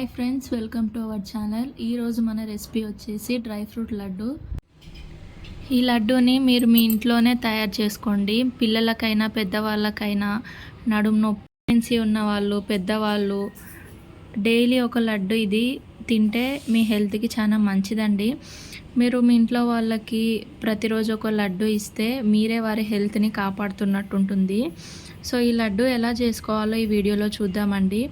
Hi friends, welcome to our channel. ఈరోజు మన recipe వచ్చేసి డ్రై ఫ్రూట్ లడ్డు. ఈ లడ్డూని మీరు మీ ఇంట్లోనే తయారు చేసుకోండి. పిల్లలకైనా పెద్దవాళ్ళకైనా, నడుము నొప్పి ఉన్న వాళ్ళు, పెద్దవాళ్ళు డైలీ ఒక లడ్డు ఇది తింటే మీ హెల్త్కి చాలా మంచిదండి. మీరు మీ ఇంట్లో వాళ్ళకి ప్రతిరోజు ఒక లడ్డు ఇస్తే మీరే వారి హెల్త్ని కాపాడుతున్నట్టు ఉంటుంది. సో ఈ లడ్డు ఎలా చేసుకోవాలో ఈ వీడియోలో చూద్దామండి.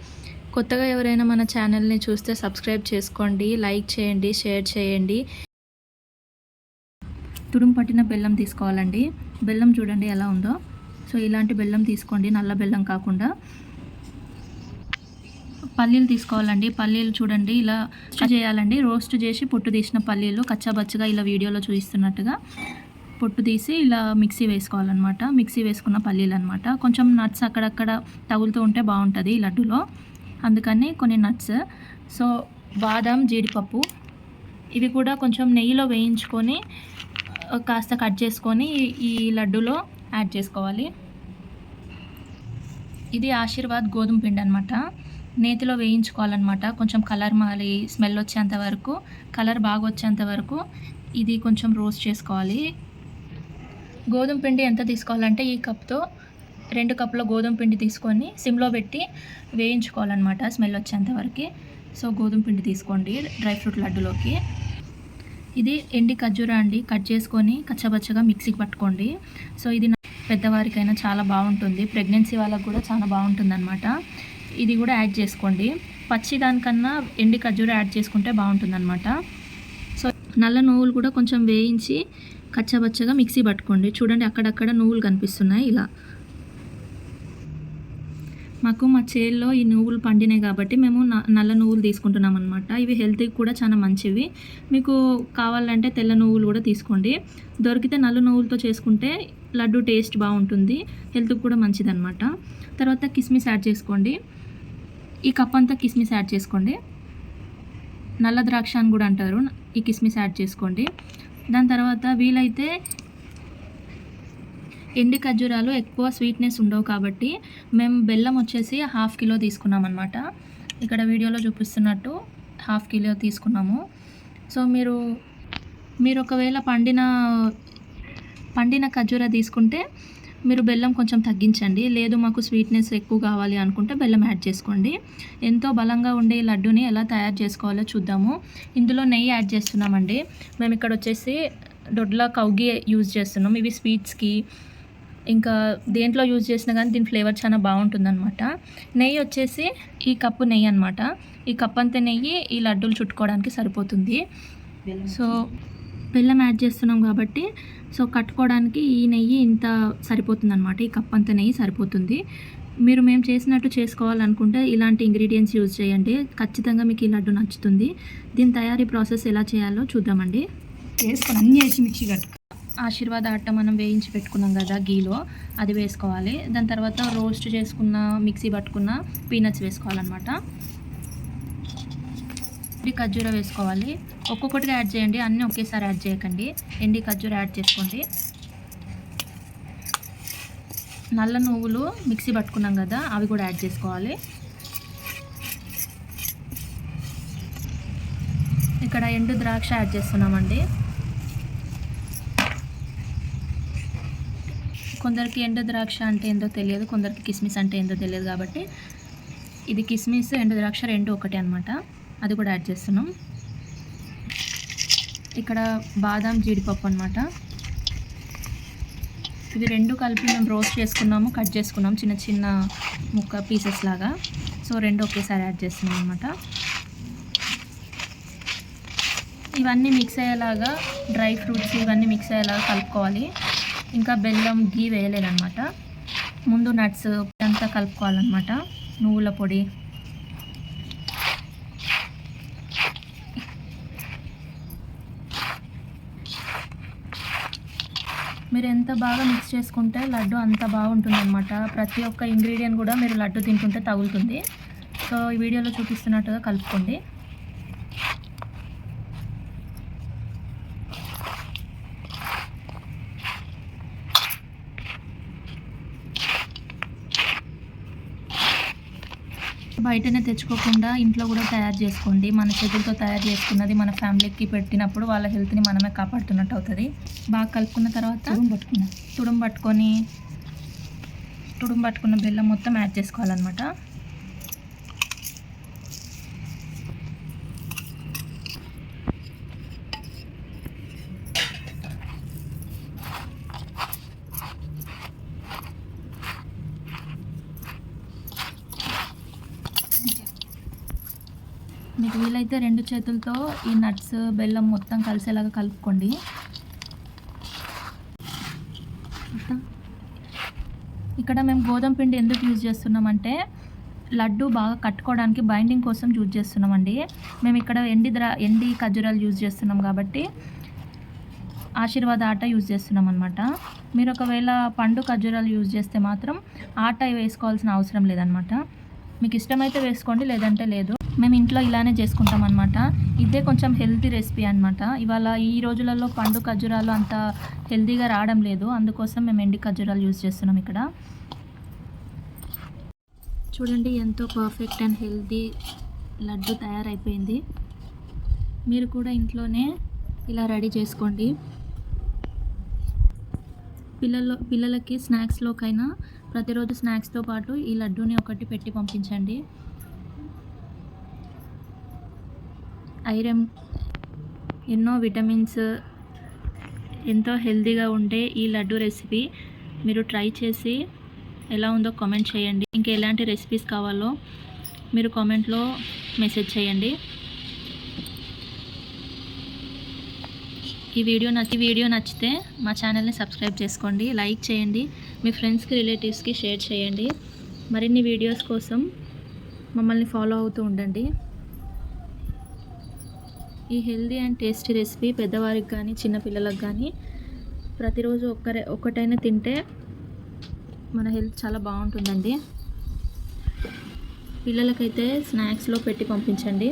కొత్తగా ఎవరైనా మన ఛానల్ని చూస్తే సబ్స్క్రైబ్ చేసుకోండి, లైక్ చేయండి, షేర్ చేయండి. తురుము పట్టిన బెల్లం తీసుకోవాలండి. బెల్లం చూడండి ఎలా ఉందో. సో ఇలాంటి బెల్లం తీసుకోండి, నల్ల బెల్లం కాకుండా. పల్లీలు తీసుకోవాలండి. పల్లీలు చూడండి ఇలా చేయాలండి. రోస్ట్ చేసి పొట్టు తీసిన పల్లీలు కచ్చాబచ్చగా ఇలా వీడియోలో చూపిస్తున్నట్టుగా పొట్టు తీసి ఇలా మిక్సీ వేసుకోవాలన్నమాట. మిక్సీ వేసుకున్న పల్లీలు అనమాట. కొంచెం నట్స్ అక్కడక్కడ తగులుతూ ఉంటే బాగుంటుంది ఈ లడ్డులో, అందుకని కొన్ని నట్స్. సో బాదం, జీడిపప్పు ఇవి కూడా కొంచెం నెయ్యిలో వేయించుకొని కాస్త కట్ చేసుకొని ఈ లడ్డులో యాడ్ చేసుకోవాలి. ఇది ఆశీర్వాద్ గోధుమ పిండి అనమాట. నేతిలో వేయించుకోవాలన్నమాట. కొంచెం కలర్ మారి స్మెల్ వచ్చేంత వరకు, కలర్ బాగా వచ్చేంత వరకు ఇది కొంచెం రోస్ట్ చేసుకోవాలి. గోధుమ పిండి ఎంత తీసుకోవాలంటే ఈ కప్తో 2 కప్పుల గోధుమ పిండి తీసుకొని సిమ్లో పెట్టి వేయించుకోవాలన్నమాట స్మెల్ వచ్చేంత వరకు. సో గోధుమ పిండి తీసుకోండి డ్రై ఫ్రూట్ లడ్డులోకి. ఇది ఎండి ఖర్జూరా అండి, కట్ చేసుకొని కచ్చబచ్చగా మిక్సీకి పట్టుకోండి. సో ఇది పెద్దవారికైనా చాలా బాగుంటుంది, ప్రెగ్నెన్సీ వాళ్ళకు కూడా చాలా బాగుంటుంది అనమాట. ఇది కూడా యాడ్ చేసుకోండి. పచ్చి దానికన్నా ఎండి ఖర్జూరా యాడ్ చేసుకుంటే బాగుంటుంది అనమాట. సో నల్ల నువ్వులు కూడా కొంచెం వేయించి కచ్చబచ్చగా మిక్సీ పట్టుకోండి. చూడండి అక్కడక్కడ నువ్వులు కనిపిస్తున్నాయి ఇలా. మాకు మా చేల్లో ఈ నువ్వులు పండినాయి కాబట్టి మేము నల్ల నువ్వులు తీసుకుంటున్నాం అనమాట. ఇవి హెల్త్కి కూడా చాలా మంచివి. మీకు కావాలంటే తెల్ల నువ్వులు కూడా తీసుకోండి. దొరికితే నల్ల నువ్వులతో చేసుకుంటే లడ్డు టేస్ట్ బాగుంటుంది, హెల్త్కి కూడా మంచిది అనమాట. తర్వాత కిస్మిస్ యాడ్ చేసుకోండి. ఈ కప్ అంతా కిస్మిస్ యాడ్ చేసుకోండి. నల్ల ద్రాక్ష అని కూడా అంటారు. ఈ కిస్మిస్ యాడ్ చేసుకోండి. దాని తర్వాత వీలైతే ఎండి ఖర్జూరాలు ఎక్కువ స్వీట్నెస్ ఉండవు కాబట్టి మేము బెల్లం వచ్చేసి 1/2 కిలో తీసుకున్నాం అనమాట. ఇక్కడ వీడియోలో చూపిస్తున్నట్టు 1/2 కిలో తీసుకున్నాము. సో మీరు ఒకవేళ పండిన ఖర్జూరా తీసుకుంటే మీరు బెల్లం కొంచెం తగ్గించండి. లేదు మాకు స్వీట్నెస్ ఎక్కువ కావాలి అనుకుంటే బెల్లం యాడ్ చేసుకోండి. ఎంతో బలంగా ఉండే లడ్డుని ఎలా తయారు చేసుకోవాలో చూద్దాము. ఇందులో నెయ్యి యాడ్ చేస్తున్నామండి. మేము ఇక్కడ వచ్చేసి దొడ్ల కౌగి యూజ్ చేస్తున్నాం. ఇవి స్వీట్స్కి ఇంకా దేంట్లో యూజ్ చేసినా కానీ దీని ఫ్లేవర్ చాలా బాగుంటుందన్నమాట. నెయ్యి వచ్చేసి ఈ కప్పు నెయ్యి అనమాట. ఈ కప్ అంత నెయ్యి ఈ లడ్డూలు చుట్టుకోవడానికి సరిపోతుంది. సో బెల్లం యాడ్ చేస్తున్నాం కాబట్టి సో కట్టుకోవడానికి ఈ నెయ్యి ఇంత సరిపోతుంది అనమాట. ఈ కప్ అంత నెయ్యి సరిపోతుంది. మేము చేసినట్టు చేసుకోవాలనుకుంటే ఇలాంటి ఇంగ్రీడియంట్స్ యూజ్ చేయండి. ఖచ్చితంగా మీకు ఈ లడ్డు నచ్చుతుంది. దీని తయారీ ప్రాసెస్ ఎలా చేయాలో చూద్దామండి. వేసుకొని అన్నీ వేసి మిక్సీ కట్టు. ఆశీర్వాద ఆట మనం వేయించి పెట్టుకున్నాం కదా గీలో, అది వేసుకోవాలి. దాని తర్వాత రోస్ట్ చేసుకున్న మిక్సీ పట్టుకున్న పీనట్స్ వేసుకోవాలన్నమాట. ఎండి ఖర్జూర వేసుకోవాలి. ఒక్కొక్కటిగా యాడ్ చేయండి, అన్నీ ఒకేసారి యాడ్ చేయకండి. ఎండి ఖర్జూర యాడ్ చేసుకోండి. నల్ల నువ్వులు మిక్సీ పట్టుకున్నాం కదా అవి కూడా యాడ్ చేసుకోవాలి. ఇక్కడ ఎండు ద్రాక్ష యాడ్ చేస్తున్నామండి. కొందరికి ఎండు ద్రాక్ష అంటే ఏందో తెలియదు, కొందరికి కిస్మిస్ అంటే ఏందో తెలియదు కాబట్టి ఇది కిస్మిస్ ఎండు ద్రాక్ష రెండు ఒకటి అనమాట. అది కూడా యాడ్ చేస్తున్నాం. ఇక్కడ బాదం, జీడిపప్పు అనమాట. ఇవి రెండు కలిపి మేము రోస్ట్ చేసుకున్నాము, కట్ చేసుకున్నాం చిన్న చిన్న ముక్క పీసెస్ లాగా. సో రెండు ఒకేసారి యాడ్ చేస్తున్నాం అనమాట. ఇవన్నీ మిక్స్ అయ్యేలాగా డ్రై ఫ్రూట్స్ ఇవన్నీ మిక్స్ అయ్యేలాగా కలుపుకోవాలి. ఇంకా బెల్లం, గీ వేయలేదన్నమాట. ముందు నట్స్ అంతా కలుపుకోవాలన్నమాట. నువ్వుల పొడి, మీరు ఎంత బాగా మిక్స్ చేసుకుంటే లడ్డు అంత బాగుంటుంది అనమాట. ప్రతి ఒక్క ఇంగ్రీడియంట్ కూడా మీరు లడ్డు తింటుంటే తగులుతుంది. సో ఈ వీడియోలో చూపిస్తున్నట్టుగా కలుపుకోండి. బయటనే తెచ్చుకోకుండా ఇంట్లో కూడా తయారు చేసుకోండి. మన చేతులతో తయారు చేసుకున్నది మన ఫ్యామిలీకి పెట్టినప్పుడు వాళ్ళ హెల్త్ని మనమే కాపాడుతున్నట్టు అవుతుంది. బాగా కలుపుకున్న తర్వాత తుడుము పట్టుకున్న బెల్లం మొత్తం యాడ్ చేసుకోవాలన్నమాట. మీకు వీలైతే 2 చేతులతో ఈ నట్స్ బెల్లం మొత్తం కలిసేలాగా కలుపుకోండి. ఇక్కడ మేము గోధుమ పిండి ఎందుకు యూజ్ చేస్తున్నామంటే లడ్డు బాగా కట్టుకోవడానికి బైండింగ్ కోసం యూజ్ చేస్తున్నామండి. మేము ఇక్కడ ఎండి ఖర్జూరాలు యూజ్ చేస్తున్నాం కాబట్టి ఆశీర్వాద ఆట యూజ్ చేస్తున్నాం అనమాట. మీరు ఒకవేళ పండు ఖర్జూరాలు యూజ్ చేస్తే మాత్రం ఆట వేసుకోవాల్సిన అవసరం లేదనమాట. మీకు ఇష్టమైతే వేసుకోండి, లేదంటే లేదు. మేము ఇంట్లో ఇలానే చేసుకుంటాం అనమాట. ఇదే కొంచెం హెల్తీ రెసిపీ అనమాట. ఇవాళ ఈ రోజులలో పండు ఖర్జూరాలు అంత హెల్తీగా రావడం లేదు, అందుకోసం మేము ఎండి ఖర్జూరాలు యూజ్ చేస్తున్నాం ఇక్కడ. చూడండి ఎంతో పర్ఫెక్ట్ అండ్ హెల్తీ లడ్డు తయారైపోయింది. మీరు కూడా ఇంట్లోనే ఇలా రెడీ చేసుకోండి. పిల్లలకి స్నాక్స్లోకైనా ప్రతిరోజు స్నాక్స్తో పాటు ఈ లడ్డూని ఒకటి పెట్టి పంపించండి. ఐరన్, ఎన్నో విటమిన్స్, ఎంతో హెల్తీగా ఉండే ఈ లడ్డు రెసిపీ మీరు ట్రై చేసి ఎలా ఉందో కామెంట్ చేయండి. ఇంకా ఎలాంటి రెసిపీస్ కావాలో మీరు కామెంట్లో మెసేజ్ చేయండి. ఈ వీడియో నచ్చితే మా ఛానల్ని సబ్స్క్రైబ్ చేసుకోండి, లైక్ చేయండి, మీ ఫ్రెండ్స్కి రిలేటివ్స్కి షేర్ చేయండి. మరిన్ని వీడియోస్ కోసం మమ్మల్ని ఫాలో అవుతూ ఉండండి. ఈ హెల్దీ అండ్ టేస్టీ రెసిపీ పెద్దవారికి కానీ చిన్నపిల్లలకు కానీ ప్రతిరోజు ఒక్కటైనా తింటే మన హెల్త్ చాలా బాగుంటుందండి. పిల్లలకైతే స్నాక్స్లో పెట్టి పంపించండి.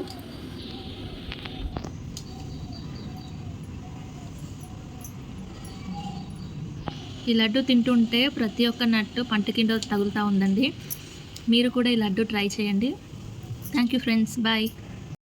ఈ లడ్డు తింటుంటే ప్రతి ఒక్క నట్టు పంట కింద తగులుతూ ఉందండి. మీరు కూడా ఈ లడ్డు ట్రై చేయండి. Thank you friends, bye.